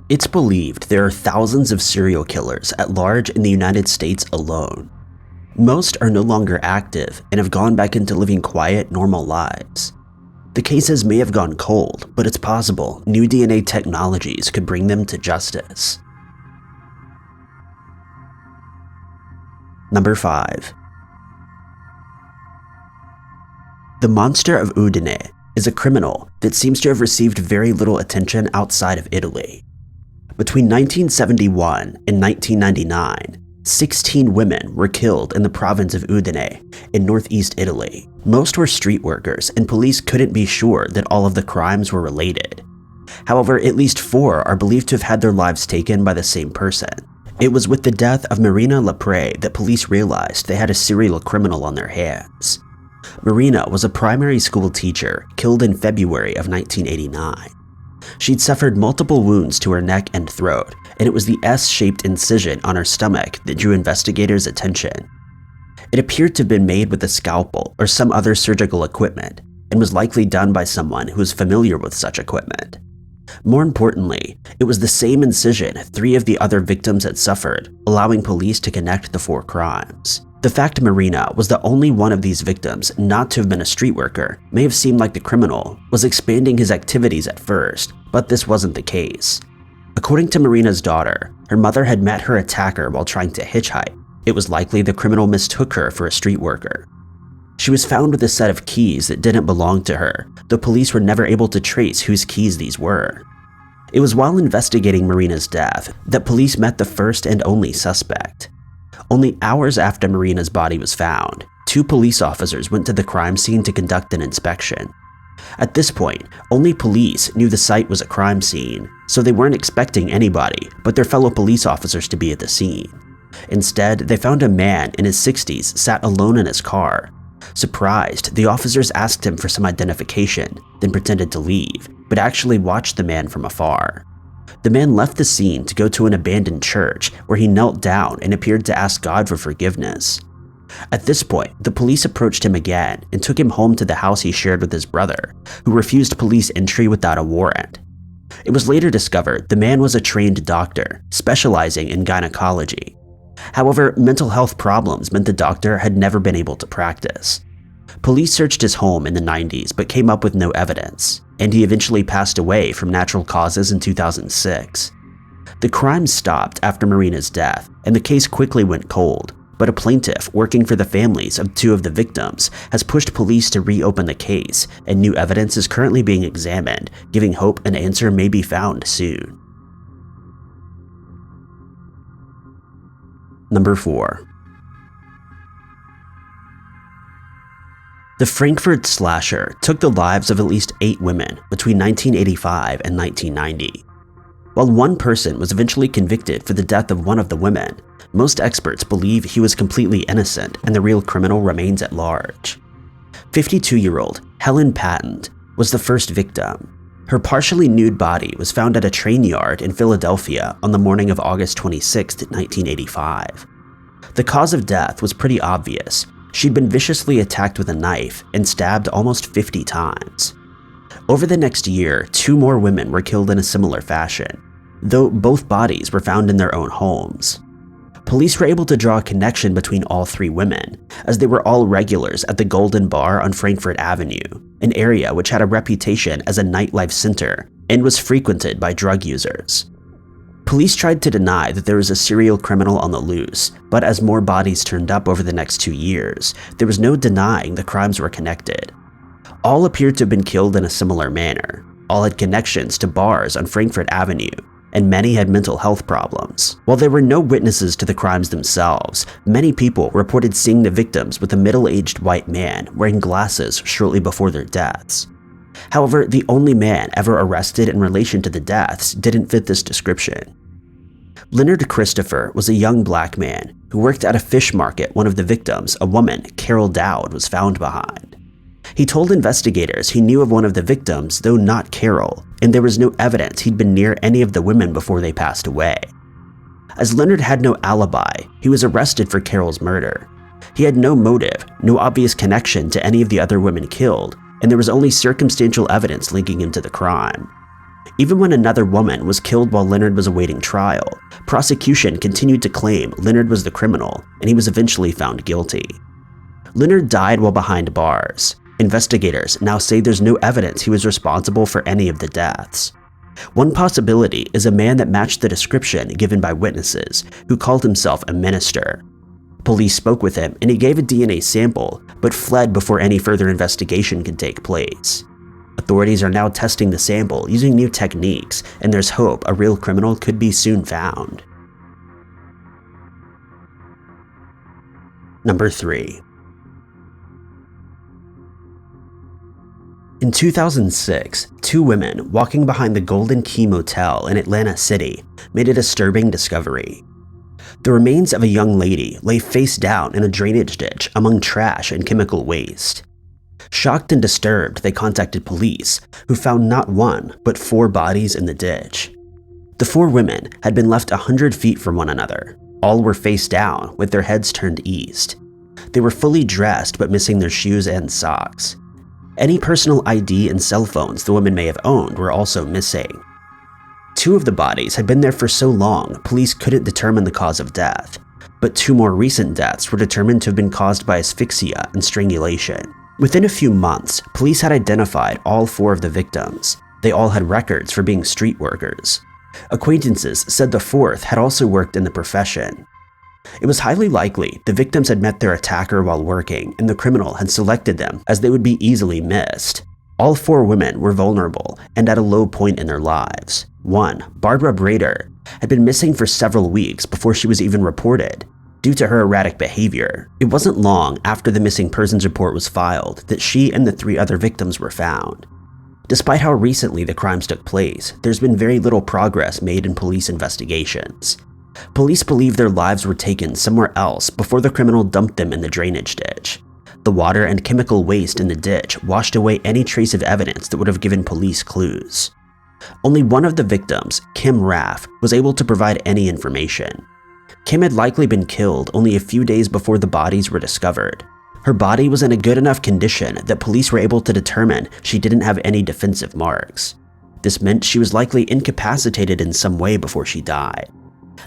It's believed there are thousands of serial killers at large in the United States alone. Most are no longer active and have gone back into living quiet, normal lives. The cases may have gone cold, but it's possible new DNA technologies could bring them to justice. Number 5. The Monster of Udine is a criminal that seems to have received very little attention outside of Italy. Between 1971 and 1999, 16 women were killed in the province of Udine in northeast Italy. Most were street workers, and police couldn't be sure that all of the crimes were related. However, at least 4 are believed to have had their lives taken by the same person. It was with the death of Marina Lepre that police realized they had a serial criminal on their hands. Marina was a primary school teacher killed in February of 1989. She'd suffered multiple wounds to her neck and throat, and it was the S-shaped incision on her stomach that drew investigators' attention. It appeared to have been made with a scalpel or some other surgical equipment, and was likely done by someone who was familiar with such equipment. More importantly, it was the same incision 3 of the other victims had suffered, allowing police to connect the 4 crimes. The fact Marina was the only one of these victims not to have been a street worker may have seemed like the criminal was expanding his activities at first, but this wasn't the case. According to Marina's daughter, her mother had met her attacker while trying to hitchhike. It was likely the criminal mistook her for a street worker. She was found with a set of keys that didn't belong to her, though police were never able to trace whose keys these were. It was while investigating Marina's death that police met the first and only suspect. Only hours after Marina's body was found, 2 police officers went to the crime scene to conduct an inspection. At this point, only police knew the site was a crime scene, so they weren't expecting anybody but their fellow police officers to be at the scene. Instead, they found a man in his 60s sat alone in his car. Surprised, the officers asked him for some identification, then pretended to leave, but actually watched the man from afar. The man left the scene to go to an abandoned church where he knelt down and appeared to ask God for forgiveness. At this point, the police approached him again and took him home to the house he shared with his brother, who refused police entry without a warrant. It was later discovered the man was a trained doctor, specializing in gynecology. However, mental health problems meant the doctor had never been able to practice. Police searched his home in the 90s but came up with no evidence, and he eventually passed away from natural causes in 2006. The crime stopped after Marina's death, and the case quickly went cold, but a plaintiff working for the families of 2 of the victims has pushed police to reopen the case, and new evidence is currently being examined, giving hope an answer may be found soon. Number 4. The Frankfurt Slasher took the lives of at least 8 women between 1985 and 1990. While one person was eventually convicted for the death of one of the women, most experts believe he was completely innocent and the real criminal remains at large. 52-year-old Helen Patent was the first victim. Her partially nude body was found at a train yard in Philadelphia on the morning of August 26, 1985. The cause of death was pretty obvious. She'd been viciously attacked with a knife and stabbed almost 50 times. Over the next year, 2 more women were killed in a similar fashion, though both bodies were found in their own homes. Police were able to draw a connection between all 3 women, as they were all regulars at the Golden Bar on Frankfurt Avenue, an area which had a reputation as a nightlife center and was frequented by drug users. Police tried to deny that there was a serial criminal on the loose, but as more bodies turned up over the next 2 years, there was no denying the crimes were connected. All appeared to have been killed in a similar manner. All had connections to bars on Frankfurt Avenue, and many had mental health problems. While there were no witnesses to the crimes themselves, many people reported seeing the victims with a middle-aged white man wearing glasses shortly before their deaths. However, the only man ever arrested in relation to the deaths didn't fit this description. Leonard Christopher was a young black man who worked at a fish market one of the victims, a woman, Carol Dowd, was found behind. He told investigators he knew of one of the victims, though not Carol, and there was no evidence he'd been near any of the women before they passed away. As Leonard had no alibi, he was arrested for Carol's murder. He had no motive, no obvious connection to any of the other women killed, and there was only circumstantial evidence linking him to the crime. Even when another woman was killed while Leonard was awaiting trial, prosecution continued to claim Leonard was the criminal, and he was eventually found guilty. Leonard died while behind bars. Investigators now say there's no evidence he was responsible for any of the deaths. One possibility is a man that matched the description given by witnesses, who called himself a minister. Police spoke with him and he gave a DNA sample, but fled before any further investigation could take place. Authorities are now testing the sample using new techniques, and there's hope a real criminal could be soon found. Number 3. In 2006, 2 women walking behind the Golden Key Motel in Atlantic City made a disturbing discovery. The remains of a young lady lay face down in a drainage ditch among trash and chemical waste. Shocked and disturbed, they contacted police, who found not 1, but 4 bodies in the ditch. The 4 women had been left 100 feet from one another. All were face down, with their heads turned east. They were fully dressed, but missing their shoes and socks. Any personal ID and cell phones the women may have owned were also missing. 2 of the bodies had been there for so long, police couldn't determine the cause of death, but 2 more recent deaths were determined to have been caused by asphyxia and strangulation. Within a few months, police had identified all 4 of the victims. They all had records for being street workers. Acquaintances said the 4th had also worked in the profession. It was highly likely the victims had met their attacker while working, and the criminal had selected them as they would be easily missed. All 4 women were vulnerable and at a low point in their lives. 1, Barbara Brader, had been missing for several weeks before she was even reported. Due to her erratic behavior, it wasn't long after the missing persons report was filed that she and the 3 other victims were found. Despite how recently the crimes took place, there's been very little progress made in police investigations. Police believe their lives were taken somewhere else before the criminal dumped them in the drainage ditch. The water and chemical waste in the ditch washed away any trace of evidence that would have given police clues. Only one of the victims, Kim Raff, was able to provide any information. Kim had likely been killed only a few days before the bodies were discovered. Her body was in a good enough condition that police were able to determine she didn't have any defensive marks. This meant she was likely incapacitated in some way before she died.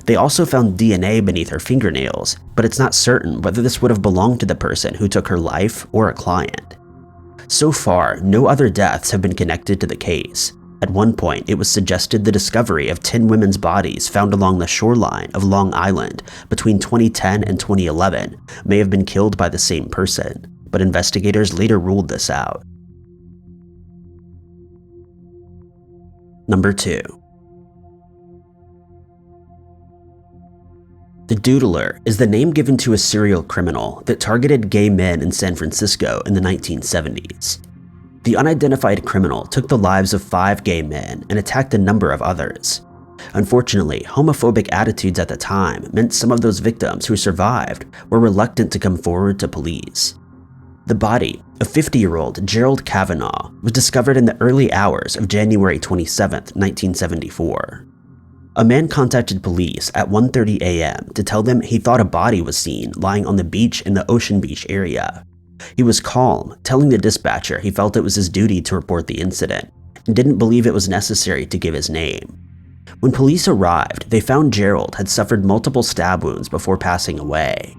They also found DNA beneath her fingernails, but it's not certain whether this would have belonged to the person who took her life or a client. So far, no other deaths have been connected to the case. At one point, it was suggested the discovery of 10 women's bodies found along the shoreline of Long Island between 2010 and 2011 may have been killed by the same person, but investigators later ruled this out. Number 2. The Doodler is the name given to a serial criminal that targeted gay men in San Francisco in the 1970s. The unidentified criminal took the lives of 5 gay men and attacked a number of others. Unfortunately, homophobic attitudes at the time meant some of those victims who survived were reluctant to come forward to police. The body of 50-year-old Gerald Kavanaugh was discovered in the early hours of January 27, 1974. A man contacted police at 1:30 a.m. to tell them he thought a body was seen lying on the beach in the Ocean Beach area. He was calm, telling the dispatcher he felt it was his duty to report the incident, and didn't believe it was necessary to give his name. When police arrived, they found Gerald had suffered multiple stab wounds before passing away.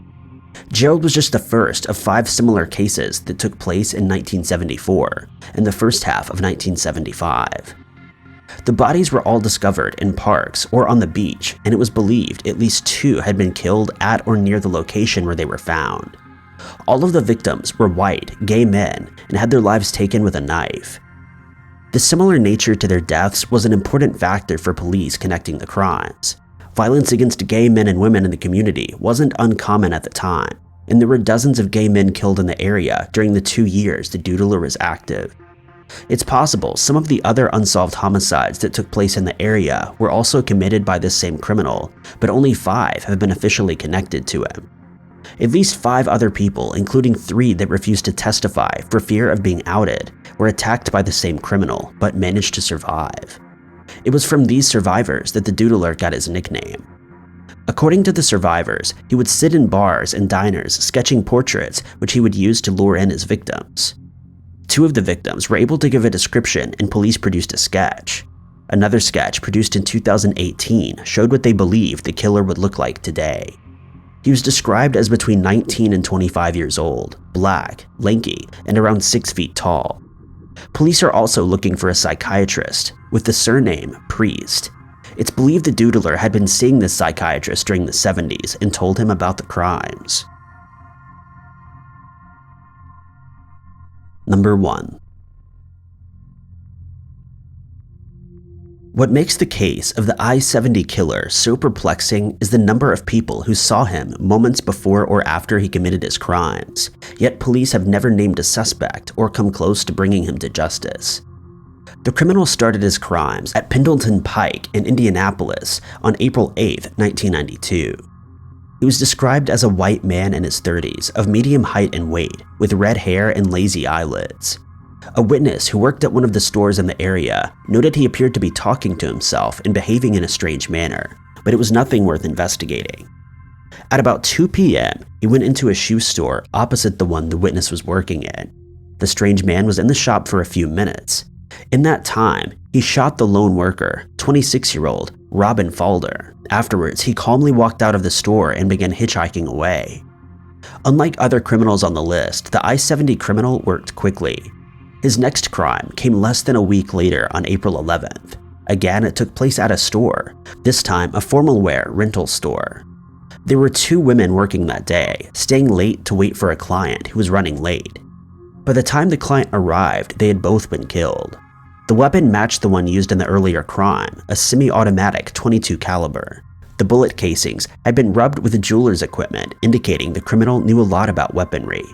Gerald was just the first of 5 similar cases that took place in 1974 and the first half of 1975. The bodies were all discovered in parks or on the beach, and it was believed at least 2 had been killed at or near the location where they were found. All of the victims were white, gay men, and had their lives taken with a knife. The similar nature to their deaths was an important factor for police connecting the crimes. Violence against gay men and women in the community wasn't uncommon at the time, and there were dozens of gay men killed in the area during the 2 years the Doodler was active. It's possible some of the other unsolved homicides that took place in the area were also committed by this same criminal, but only 5 have been officially connected to him. At least 5 other people, including 3 that refused to testify for fear of being outed, were attacked by the same criminal, but managed to survive. It was from these survivors that the Doodler got his nickname. According to the survivors, he would sit in bars and diners sketching portraits which he would use to lure in his victims. 2 of the victims were able to give a description and police produced a sketch. Another sketch produced in 2018 showed what they believed the killer would look like today. He was described as between 19 and 25 years old, black, lanky, and around 6 feet tall. Police are also looking for a psychiatrist with the surname Priest. It's believed the Doodler had been seeing this psychiatrist during the 70s and told him about the crimes. Number 1. What makes the case of the I70 Killer so perplexing is the number of people who saw him moments before or after he committed his crimes, yet police have never named a suspect or come close to bringing him to justice. The criminal started his crimes at Pendleton Pike in Indianapolis on April 8, 1992. He was described as a white man in his 30s, of medium height and weight, with red hair and lazy eyelids. A witness who worked at one of the stores in the area noted he appeared to be talking to himself and behaving in a strange manner, but it was nothing worth investigating. At about 2 p.m., he went into a shoe store opposite the one the witness was working in. The strange man was in the shop for a few minutes. In that time, he shot the lone worker, 26-year-old Robin Falder. Afterwards, he calmly walked out of the store and began hitchhiking away. Unlike other criminals on the list, the I-70 criminal worked quickly. His next crime came less than a week later on April 11th. Again, it took place at a store, this time a formal wear rental store. There were 2 women working that day, staying late to wait for a client who was running late. By the time the client arrived, they had both been killed. The weapon matched the one used in the earlier crime, a semi-automatic .22 caliber. The bullet casings had been rubbed with jeweler's equipment, indicating the criminal knew a lot about weaponry.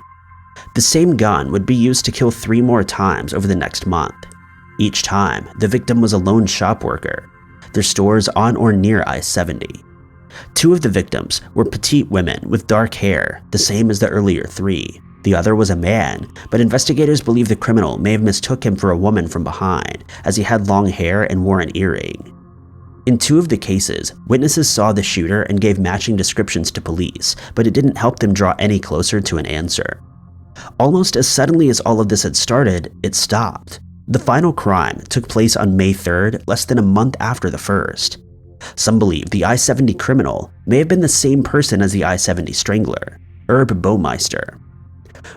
The same gun would be used to kill 3 more times over the next month. Each time, the victim was a lone shop worker, their stores on or near I-70. 2 of the victims were petite women with dark hair, the same as the earlier 3. The other was a man, but investigators believe the criminal may have mistook him for a woman from behind, as he had long hair and wore an earring. In 2 of the cases, witnesses saw the shooter and gave matching descriptions to police, but it didn't help them draw any closer to an answer. Almost as suddenly as all of this had started, it stopped. The final crime took place on May 3rd, less than a month after the first. Some believe the I-70 criminal may have been the same person as the I-70 strangler, Herb Baumeister.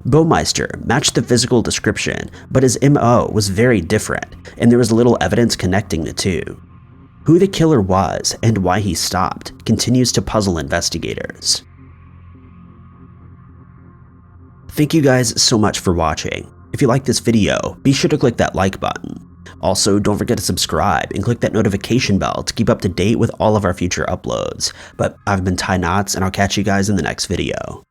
Baumeister matched the physical description, but his MO was very different, and there was little evidence connecting the 2. Who the killer was and why he stopped continues to puzzle investigators. Thank you guys so much for watching. If you like this video, be sure to click that like button. Also, don't forget to subscribe and click that notification bell to keep up to date with all of our future uploads. But I've been Ty Knotts, and I'll catch you guys in the next video.